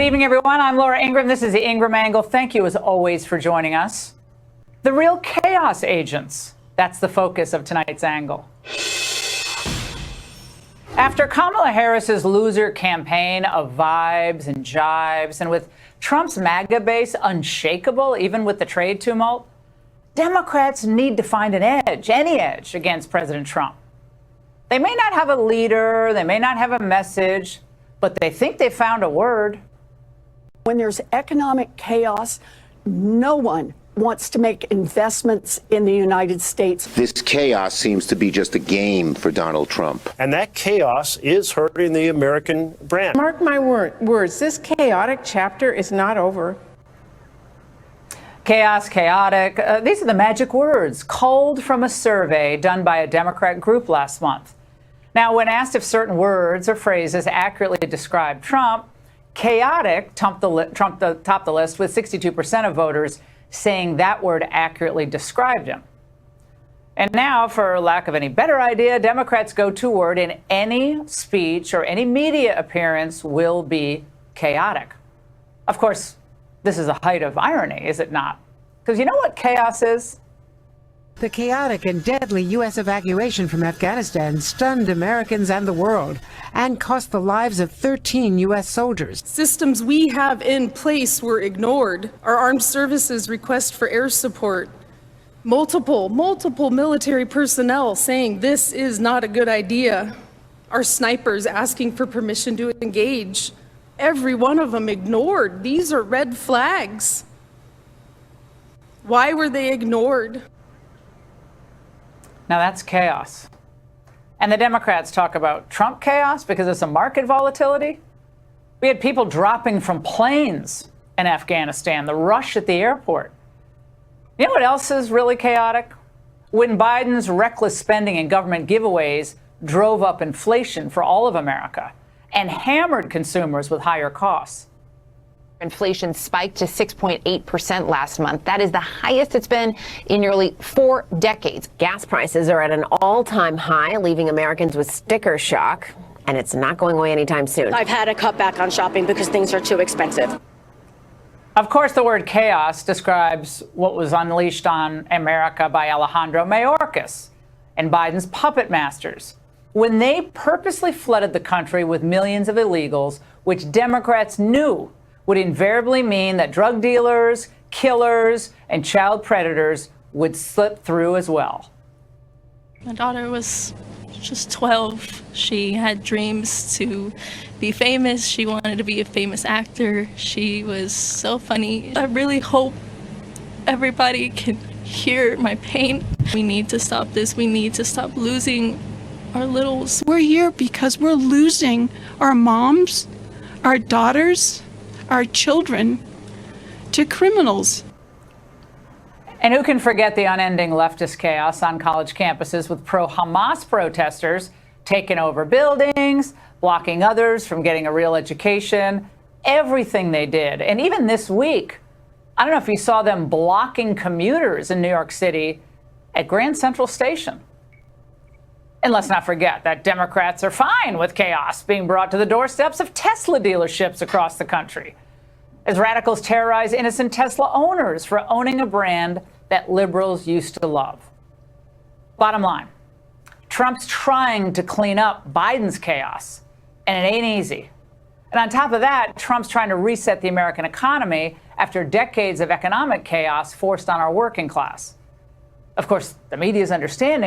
Good evening, everyone. I'm Laura Ingraham. This is the Ingraham Angle. Thank you, as always, for joining us. The real chaos agents. That's the focus of tonight's angle. After Kamala Harris's loser campaign of vibes and jibes, and with Trump's MAGA base unshakable even with the trade tumult, Democrats need to find an edge, any edge, against President Trump. They may not have a leader, they may not have a message, but they think they found a word. When there's economic chaos, no one wants to make investments in the United States. This chaos seems to be just a game for Donald Trump. And that chaos is hurting the American brand. Mark my words, this chaotic chapter is not over. Chaos, chaotic. These are the magic words culled from a survey done by a Democrat group last month. Now, when asked if certain words or phrases accurately describe Trump, chaotic topped the list with 62% of voters saying that word accurately described him. And now, for lack of any better idea, Democrats' go-to word in any speech or any media appearance will be chaotic. Of course, this is a height of irony, is it not? Because you know what chaos is? The chaotic and deadly U.S. evacuation from Afghanistan stunned Americans and the world and cost the lives of 13 U.S. soldiers. Systems we have in place were ignored. Our armed services request for air support. Multiple military personnel saying this is not a good idea. Our snipers asking for permission to engage. Every one of them ignored. These are red flags. Why were they ignored? Now that's chaos. And the Democrats talk about Trump chaos because of some market volatility. We had people dropping from planes in Afghanistan, the rush at the airport. You know what else is really chaotic? When Biden's reckless spending and government giveaways drove up inflation for all of America and hammered consumers with higher costs. Inflation spiked to 6.8% last month. That is the highest it's been in nearly 4 decades. Gas prices are at an all-time high, leaving Americans with sticker shock, and it's not going away anytime soon. I've had to cut back on shopping because things are too expensive. Of course, the word chaos describes what was unleashed on America by Alejandro Mayorkas and Biden's puppet masters when they purposely flooded the country with millions of illegals, which Democrats knew would invariably mean that drug dealers, killers, and child predators would slip through as well. My daughter was just 12. She had dreams to be famous. She wanted to be a famous actor. She was so funny. I really hope everybody can hear my pain. We need to stop this. We need to stop losing our littles. We're here because we're losing our moms, our daughters, our children to criminals. And who can forget the unending leftist chaos on college campuses with pro-Hamas protesters taking over buildings, blocking others from getting a real education, everything they did. And even this week, I don't know if you saw them blocking commuters in New York City at Grand Central Station. And let's not forget that Democrats are fine with chaos being brought to the doorsteps of Tesla dealerships across the country, as radicals terrorize innocent Tesla owners for owning a brand that liberals used to love. Bottom line, Trump's trying to clean up Biden's chaos, and it ain't easy. And on top of that, Trump's trying to reset the American economy after decades of economic chaos forced on our working class. Of course, the media's understanding